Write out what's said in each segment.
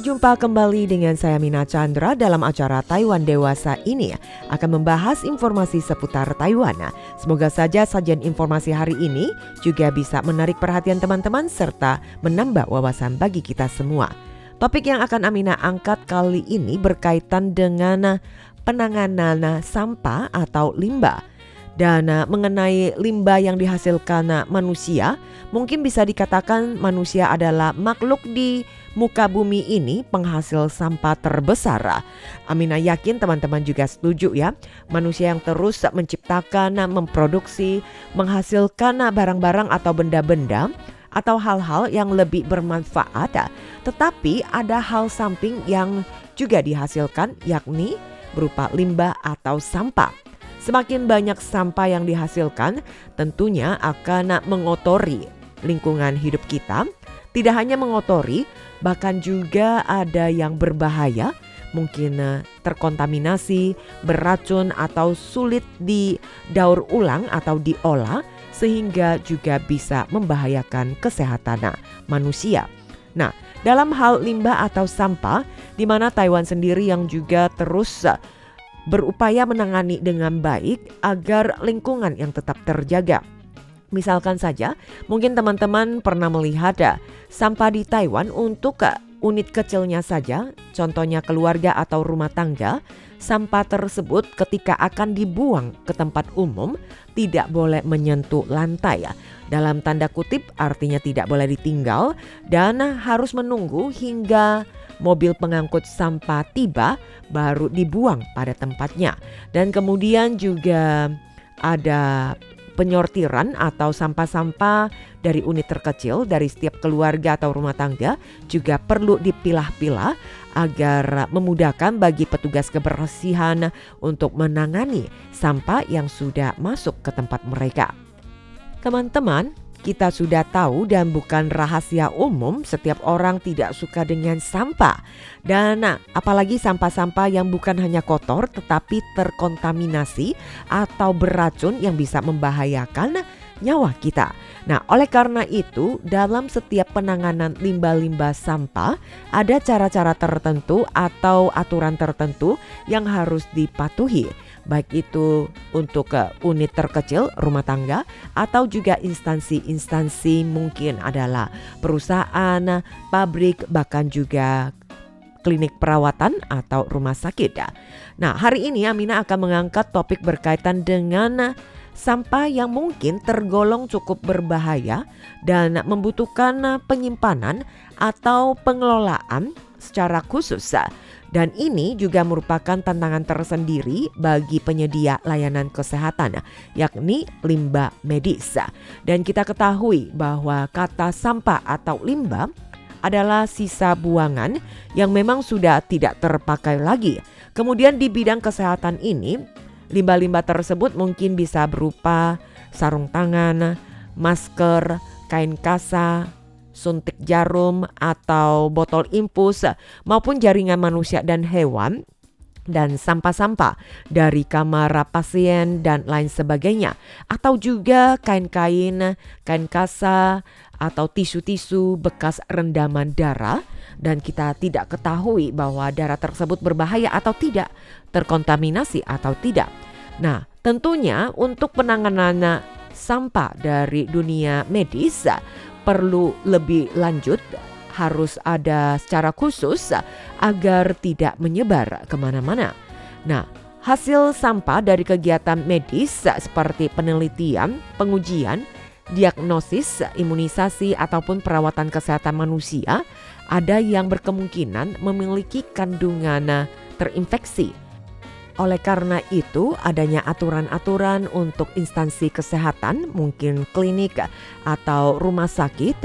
Berjumpa kembali dengan saya Mina Chandra dalam acara Taiwan Dewasa ini akan membahas informasi seputar Taiwan. Semoga saja sajian informasi hari ini juga bisa menarik perhatian teman-teman serta menambah wawasan bagi kita semua. Topik yang akan Amina angkat kali ini berkaitan dengan penanganan sampah atau limbah. Dan mengenai limbah yang dihasilkan manusia, mungkin bisa dikatakan manusia adalah makhluk di muka bumi ini penghasil sampah terbesar. Amina yakin teman-teman juga setuju ya. Manusia yang terus menciptakan, memproduksi, menghasilkan barang-barang atau benda-benda atau hal-hal yang lebih bermanfaat. Tetapi ada hal samping yang juga dihasilkan, yakni berupa limbah atau sampah. Semakin banyak sampah yang dihasilkan tentunya akan mengotori lingkungan hidup kita. Tidak hanya mengotori, bahkan juga ada yang berbahaya, mungkin terkontaminasi, beracun atau sulit didaur ulang atau diolah sehingga juga bisa membahayakan kesehatan manusia. Nah, dalam hal limbah atau sampah, di mana Taiwan sendiri yang juga terus berupaya menangani dengan baik agar lingkungan yang tetap terjaga. Misalkan saja, mungkin teman-teman pernah melihat sampah di Taiwan untuk unit kecilnya saja, contohnya keluarga atau rumah tangga. Sampah tersebut ketika akan dibuang ke tempat umum tidak boleh menyentuh lantai. Dalam tanda kutip artinya tidak boleh ditinggal dan harus menunggu hingga mobil pengangkut sampah tiba baru dibuang pada tempatnya. Dan kemudian juga ada penyortiran atau sampah-sampah dari unit terkecil dari setiap keluarga atau rumah tangga juga perlu dipilah-pilah agar memudahkan bagi petugas kebersihan untuk menangani sampah yang sudah masuk ke tempat mereka. Teman-teman, kita sudah tahu dan bukan rahasia umum setiap orang tidak suka dengan sampah. Dan apalagi sampah-sampah yang bukan hanya kotor tetapi terkontaminasi atau beracun yang bisa membahayakan nyawa kita. Nah, oleh karena itu dalam setiap penanganan limbah-limbah sampah ada cara-cara tertentu atau aturan tertentu yang harus dipatuhi. Baik itu untuk unit terkecil rumah tangga atau juga instansi-instansi, mungkin adalah perusahaan, pabrik, bahkan juga klinik perawatan atau rumah sakit. Nah, hari ini Amina akan mengangkat topik berkaitan dengan sampah yang mungkin tergolong cukup berbahaya dan membutuhkan penyimpanan atau pengelolaan secara khusus. Dan ini juga merupakan tantangan tersendiri bagi penyedia layanan kesehatan, yakni limbah medis. Dan kita ketahui bahwa kata sampah atau limbah adalah sisa buangan yang memang sudah tidak terpakai lagi. Kemudian di bidang kesehatan ini, limbah-limbah tersebut mungkin bisa berupa sarung tangan, masker, kain kasa, suntik jarum atau botol infus maupun jaringan manusia dan hewan, dan sampah-sampah dari kamar pasien dan lain sebagainya, atau juga kain-kain, kain kasa atau tisu-tisu bekas rendaman darah dan kita tidak ketahui bahwa darah tersebut berbahaya atau tidak, terkontaminasi atau tidak. Nah, tentunya untuk penanganan sampah dari dunia medis perlu lebih lanjut, harus ada secara khusus agar tidak menyebar kemana-mana. Nah, hasil sampah dari kegiatan medis seperti penelitian, pengujian, diagnosis, imunisasi ataupun perawatan kesehatan manusia ada yang berkemungkinan memiliki kandungan terinfeksi. Oleh karena itu, adanya aturan-aturan untuk instansi kesehatan, mungkin klinik atau rumah sakit,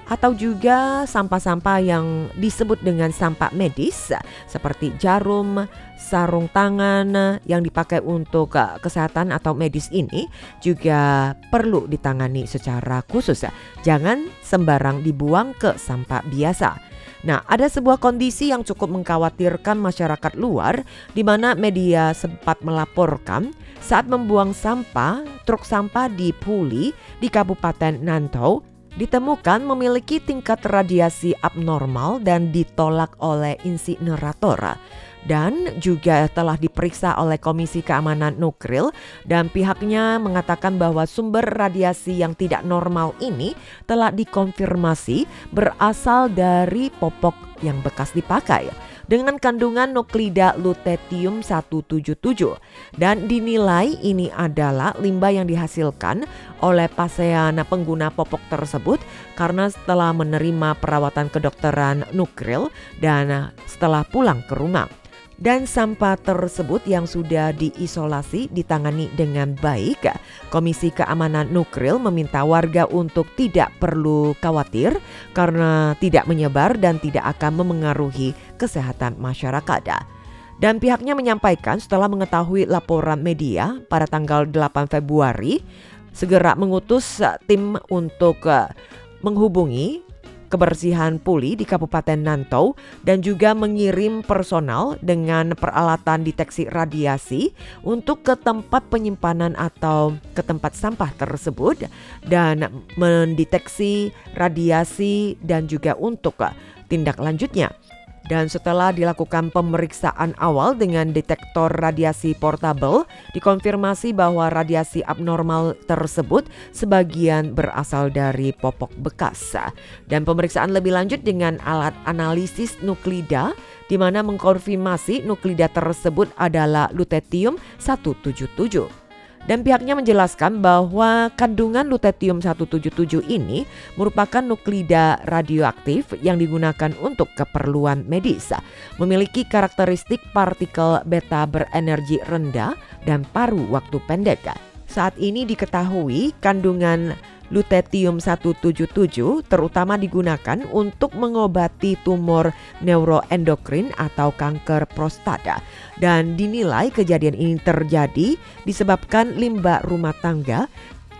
atau juga sampah-sampah yang disebut dengan sampah medis seperti jarum, sarung tangan yang dipakai untuk kesehatan atau medis ini juga perlu ditangani secara khusus. Jangan sembarang dibuang ke sampah biasa. Nah, ada sebuah kondisi yang cukup mengkhawatirkan masyarakat luar, di mana media sempat melaporkan saat membuang sampah, truk sampah di Puli di Kabupaten Nantau ditemukan memiliki tingkat radiasi abnormal dan ditolak oleh insinerator. Dan juga telah diperiksa oleh Komisi Keamanan Nuklir dan pihaknya mengatakan bahwa sumber radiasi yang tidak normal ini telah dikonfirmasi berasal dari popok yang bekas dipakai dengan kandungan nuklida lutetium 177 dan dinilai ini adalah limbah yang dihasilkan oleh pasien pengguna popok tersebut karena setelah menerima perawatan kedokteran nuklir dan setelah pulang ke rumah. Dan sampah tersebut yang sudah diisolasi ditangani dengan baik. Komisi Keamanan Nuklir meminta warga untuk tidak perlu khawatir karena tidak menyebar dan tidak akan memengaruhi kesehatan masyarakat. Dan pihaknya menyampaikan setelah mengetahui laporan media pada tanggal 8 Februari segera mengutus tim untuk menghubungi kebersihan puli di Kabupaten Nantau dan juga mengirim personal dengan peralatan deteksi radiasi untuk ke tempat penyimpanan atau ke tempat sampah tersebut dan mendeteksi radiasi dan juga untuk tindak lanjutnya. Dan setelah dilakukan pemeriksaan awal dengan detektor radiasi portable, dikonfirmasi bahwa radiasi abnormal tersebut sebagian berasal dari popok bekas. Dan pemeriksaan lebih lanjut dengan alat analisis nuklida, di mana mengkonfirmasi nuklida tersebut adalah lutetium 177. Dan pihaknya menjelaskan bahwa kandungan lutetium 177 ini merupakan nuklida radioaktif yang digunakan untuk keperluan medis, memiliki karakteristik partikel beta berenergi rendah dan paru waktu pendek. Saat ini diketahui kandungan lutetium 177 terutama digunakan untuk mengobati tumor neuroendokrin atau kanker prostata. Dan dinilai kejadian ini terjadi disebabkan limbah rumah tangga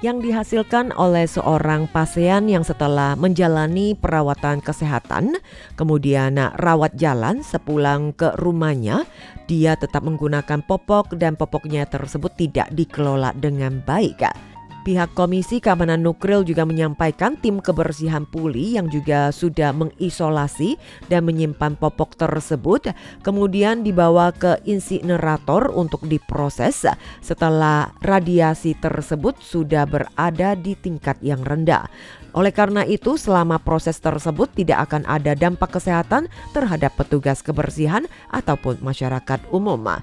yang dihasilkan oleh seorang pasien yang setelah menjalani perawatan kesehatan, kemudian rawat jalan sepulang ke rumahnya, dia tetap menggunakan popok dan popoknya tersebut tidak dikelola dengan baik. Pihak Komisi Keamanan Nuklir juga menyampaikan tim kebersihan puli yang juga sudah mengisolasi dan menyimpan popok tersebut kemudian dibawa ke insinerator untuk diproses setelah radiasi tersebut sudah berada di tingkat yang rendah. Oleh karena itu, selama proses tersebut tidak akan ada dampak kesehatan terhadap petugas kebersihan ataupun masyarakat umum.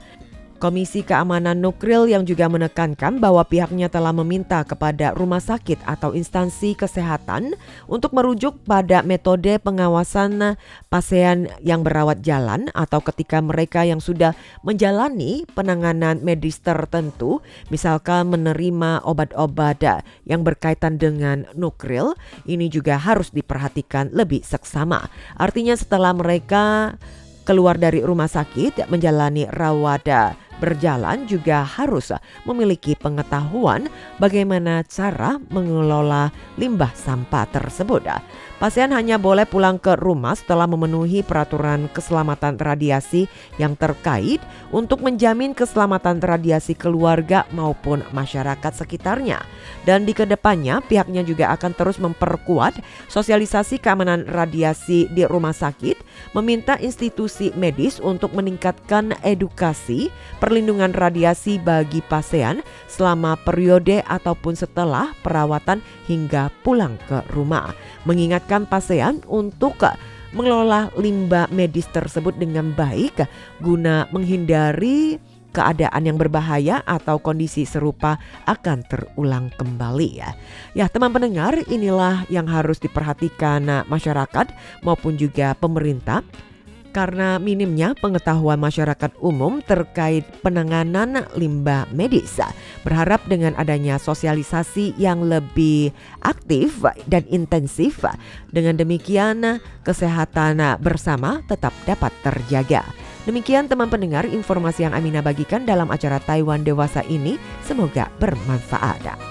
Komisi Keamanan Nuklir yang juga menekankan bahwa pihaknya telah meminta kepada rumah sakit atau instansi kesehatan untuk merujuk pada metode pengawasan pasien yang berawat jalan atau ketika mereka yang sudah menjalani penanganan medis tertentu, misalkan menerima obat-obat yang berkaitan dengan nuklir, ini juga harus diperhatikan lebih seksama. Artinya setelah mereka keluar dari rumah sakit menjalani rawat berjalan juga harus memiliki pengetahuan bagaimana cara mengelola limbah sampah tersebut. Pasien hanya boleh pulang ke rumah setelah memenuhi peraturan keselamatan radiasi yang terkait untuk menjamin keselamatan radiasi keluarga maupun masyarakat sekitarnya. Dan di kedepannya pihaknya juga akan terus memperkuat sosialisasi keamanan radiasi di rumah sakit, meminta institusi medis untuk meningkatkan edukasi perlindungan radiasi bagi pasien selama periode ataupun setelah perawatan hingga pulang ke rumah. Mengingatkan pasien untuk mengelola limbah medis tersebut dengan baik guna menghindari keadaan yang berbahaya atau kondisi serupa akan terulang kembali ya. Ya teman pendengar, inilah yang harus diperhatikan masyarakat maupun juga pemerintah. Karena minimnya pengetahuan masyarakat umum terkait penanganan limbah medis. Berharap dengan adanya sosialisasi yang lebih aktif dan intensif, dengan demikian kesehatan bersama tetap dapat terjaga. Demikian teman pendengar informasi yang Amina bagikan dalam acara Taiwan Dewasa ini, semoga bermanfaat.